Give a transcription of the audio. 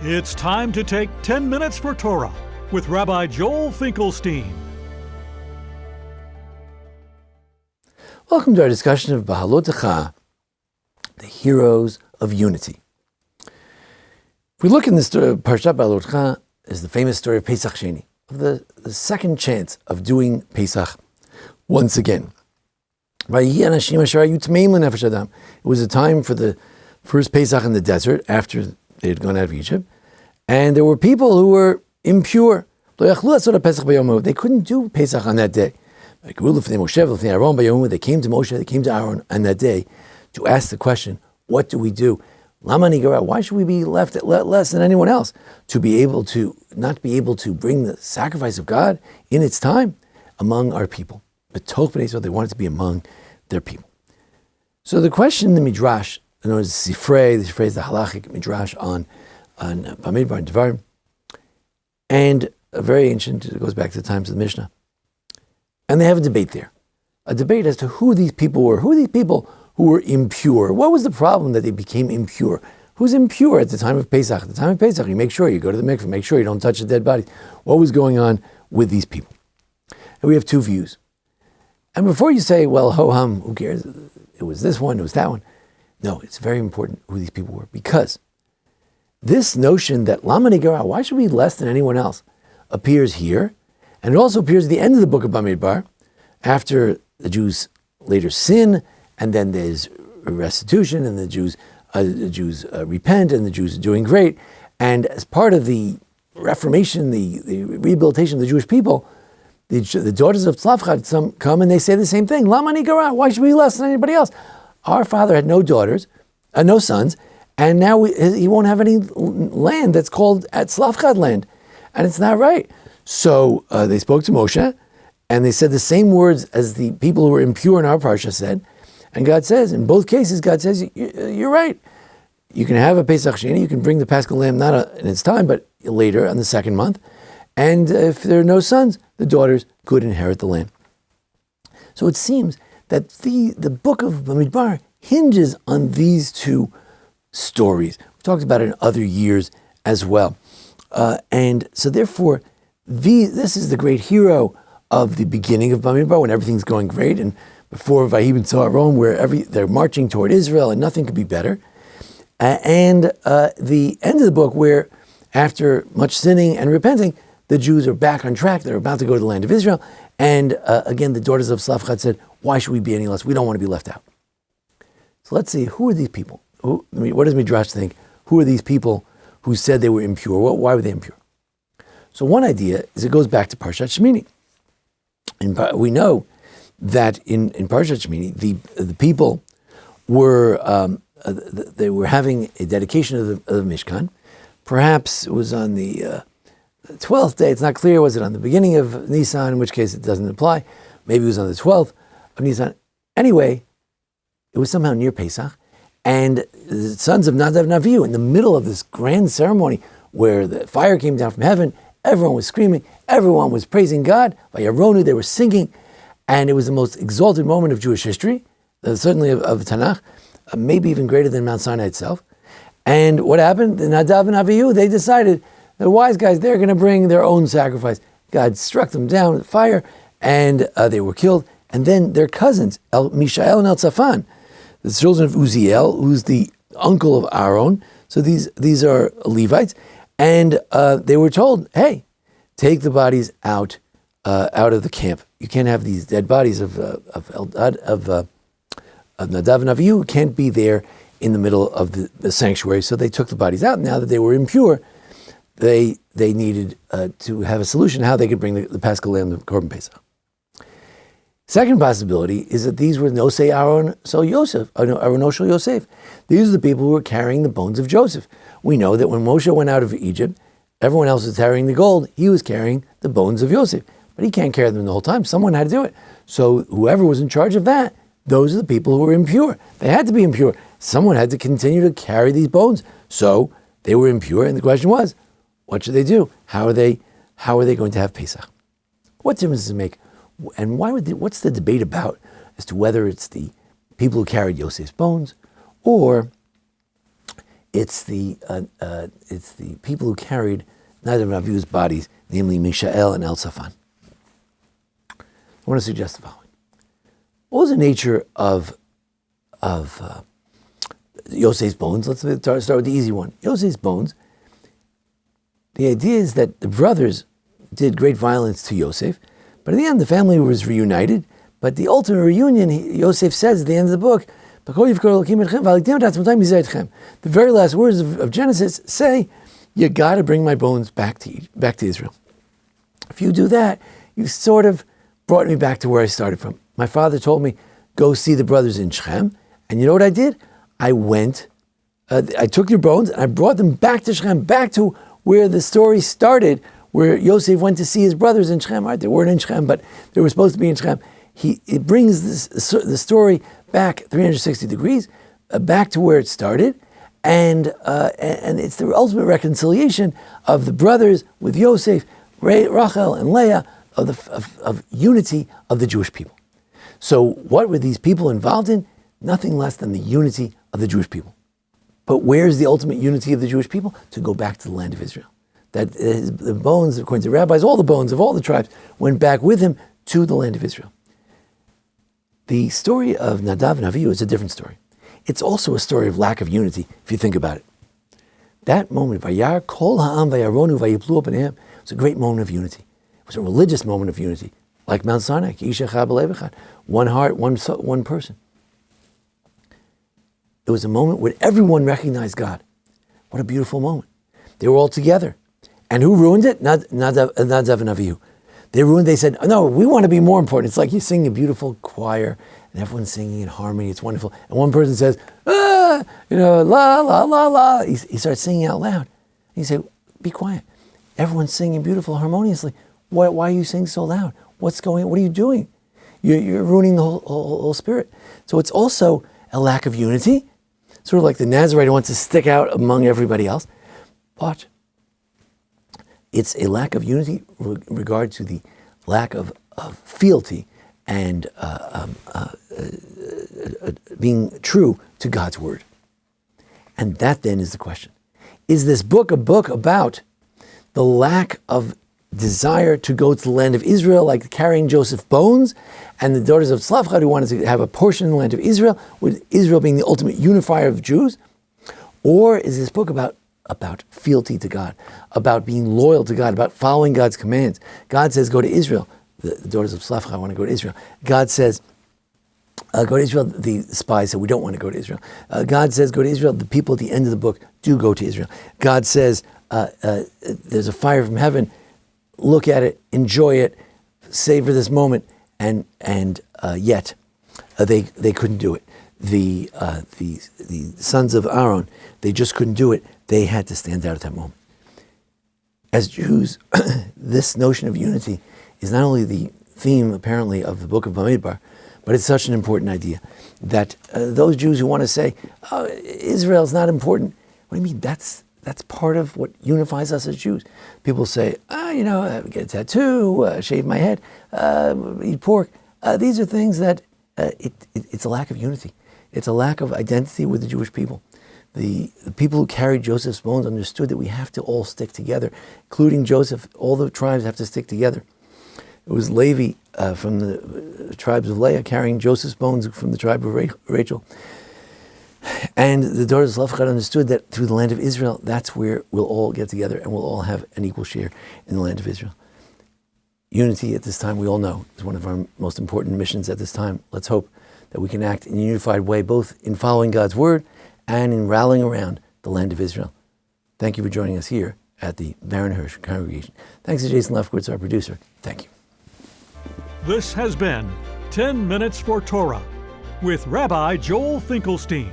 It's time to take 10 minutes for Torah with Rabbi Joel Finkelstein. Welcome to our discussion of Beha'alotecha, the heroes of unity. If we look in this story of parshat Beha'alotecha, is the famous story of Pesach Sheni, of the second chance of doing Pesach once again. It was a time for the first Pesach in the desert after they had gone out of Egypt, and there were people who were impure. They couldn't do Pesach on that day. They came to Moshe, they came to Aaron on that day to ask the question, what do we do? Why should we be left less than anyone else? To be able to, not be able to bring the sacrifice of God in its time among our people. But they wanted to be among their people. So the question in the Midrash, known as Sifrei, the Sifrei is the halachic Midrash on Bamidbar and Devarim, and a very ancient, it goes back to the times of the Mishnah. And they have a debate there. A debate as to who these people were. Who are these people who were impure? What was the problem that they became impure? Who's impure at the time of Pesach? At the time of Pesach, you make sure you go to the mikveh, make sure you don't touch the dead body. What was going on with these people? And we have two views. And before you say, well, ho-hum, who cares? It was this one, it was that one. No, it's very important who these people were, because this notion that Lama Nigara, why should we be less than anyone else, appears here, and it also appears at the end of the book of Bamidbar, after the Jews later sin, and then there's restitution, and the Jews repent, and the Jews are doing great, and as part of the reformation, the rehabilitation of the Jewish people, the daughters of Tzlafchad come and they say the same thing. Lama Nigara, why should we be less than anybody else? Our father had no daughters, no sons, and now he won't have any land that's called at Tzlafchad land, and it's not right. So they spoke to Moshe, and they said the same words as the people who were impure in our parsha said, and God says, in both cases, God says, you're right. You can have a Pesach Sheni, you can bring the Paschal Lamb, not in its time, but later on the second month, and if there are no sons, the daughters could inherit the land. So it seems that the book of Bamidbar hinges on these two stories. We've talked about it in other years as well. And so therefore, this is the great hero of the beginning of Bamidbar, when everything's going great, and before Vayibin Tzaharon, where they're marching toward Israel and nothing could be better. And the end of the book, where after much sinning and repenting, the Jews are back on track. They're about to go to the land of Israel. And again, the daughters of Tzlafchad said, why should we be any less? We don't want to be left out. So let's see, who are these people? What does Midrash think? Who are these people who said they were impure? Why were they impure? So one idea is it goes back to parshat Shemini. And we know that in parshat Shemini, the people were they were having a dedication of the Mishkan. Perhaps it was on the 12th day. It's not clear. Was it on the beginning of Nisan, in which case it doesn't apply? Maybe it was on the 12th of Nisan. Anyway, it was somehow near Pesach, and the sons of Nadav and Avihu, in the middle of this grand ceremony where the fire came down from heaven, everyone was screaming, everyone was praising God. By Yaronu, they were singing, and it was the most exalted moment of Jewish history, certainly of Tanakh, maybe even greater than Mount Sinai itself. And what happened? The Nadav and Avihu, they decided, the wise guys, they're going to bring their own sacrifice. God struck them down with fire, and they were killed. And then their cousins, Mishael and Elzaphan, the children of Uziel, who's the uncle of Aaron. So these are Levites, and they were told, "Hey, take the bodies out of the camp. You can't have these dead bodies of Nadav and Avihu. Can't be there in the middle of the sanctuary." So they took the bodies out. Now that they were impure, they needed to have a solution how they could bring the Paschal Lamb, the Korban Pesach. Second possibility is that these were Nosei Aaron Shel Yosef, Aaron Shel Yosef. These are the people who were carrying the bones of Joseph. We know that when Moshe went out of Egypt, everyone else was carrying the gold. He was carrying the bones of Joseph, but he can't carry them the whole time. Someone had to do it. So whoever was in charge of that, those are the people who were impure. They had to be impure. Someone had to continue to carry these bones. So they were impure, and the question was, what should they do? How are they going to have Pesach? What difference does it make? And what's the debate about as to whether it's the people who carried Yosef's bones, or It's the people who carried Nadav and Avihu's bodies, namely Mishael and Elzaphan. I want to suggest the following. What was the nature of Yosef's bones? Let's start with the easy one. Yosef's bones. The idea is that the brothers did great violence to Yosef, but in the end the family was reunited. But the ultimate reunion, Yosef says at the end of the book, the very last words of Genesis say, you got to bring my bones back to Israel. If you do that, you sort of brought me back to where I started from. My father told me, go see the brothers in Shechem. And you know what I did? I went, I took your bones and I brought them back to Shechem, back to where the story started, where Yosef went to see his brothers in Shechem. Right? They weren't in Shechem, but they were supposed to be in Shechem. It brings the story back 360 degrees, back to where it started, and it's the ultimate reconciliation of the brothers with Yosef, Rachel, and Leah, of unity of the Jewish people. So what were these people involved in? Nothing less than the unity of the Jewish people. But where's the ultimate unity of the Jewish people? To go back to the land of Israel. That the bones, according to the rabbis, all the bones of all the tribes went back with him to the land of Israel. The story of Nadav and Avihu is a different story. It's also a story of lack of unity, if you think about it. That moment, Vayar Kol Ha'am Vayaronu Vayiplu B'neihem, was a great moment of unity. It was a religious moment of unity, like Mount Sinai, one heart, one person. It was a moment where everyone recognized God. What a beautiful moment. They were all together. And who ruined it? Nadav and Avihu. They said, no, we want to be more important. It's like you sing a beautiful choir and everyone's singing in harmony. It's wonderful. And one person says, la, la, la, la. He starts singing out loud. And you say, be quiet. Everyone's singing beautiful, harmoniously. Why are you singing so loud? What's going on? What are you doing? You're ruining the whole spirit. So it's also a lack of unity. Sort of like the Nazarite wants to stick out among everybody else. But it's a lack of unity with regard to the lack of fealty and being true to God's word. And that then is the question. Is this book a book about the lack of desire to go to the land of Israel, like carrying Joseph's bones, and the daughters of Tzlafchad who wanted to have a portion in the land of Israel, with Israel being the ultimate unifier of Jews? Or is this book about fealty to God, about being loyal to God, about following God's commands? God says, go to Israel. The daughters of Tzlafchad want to go to Israel. God says, go to Israel. The spies said, we don't want to go to Israel. God says, go to Israel. The people at the end of the book do go to Israel. God says, there's a fire from heaven. Look at it, enjoy it, savor this moment, and yet they couldn't do it. The sons of Aaron, they just couldn't do it. They had to stand out at that moment. As Jews, this notion of unity is not only the theme, apparently, of the book of Bamidbar, but it's such an important idea that those Jews who want to say, oh, Israel's not important, what do you mean? That's part of what unifies us as Jews. People say, get a tattoo, shave my head, eat pork. These are things that it's a lack of unity. It's a lack of identity with the Jewish people. The people who carried Joseph's bones understood that we have to all stick together, including Joseph. All the tribes have to stick together. It was Levi from the tribes of Leah carrying Joseph's bones from the tribe of Rachel. And the daughters of Tzlafchad understood that through the land of Israel, that's where we'll all get together and we'll all have an equal share in the land of Israel. Unity at this time, we all know, is one of our most important missions at this time. Let's hope that we can act in a unified way, both in following God's word and in rallying around the land of Israel. Thank you for joining us here at the Baron Hirsch Congregation. Thanks to Jason Lefkowitz, our producer. Thank you. This has been 10 Minutes for Torah with Rabbi Joel Finkelstein.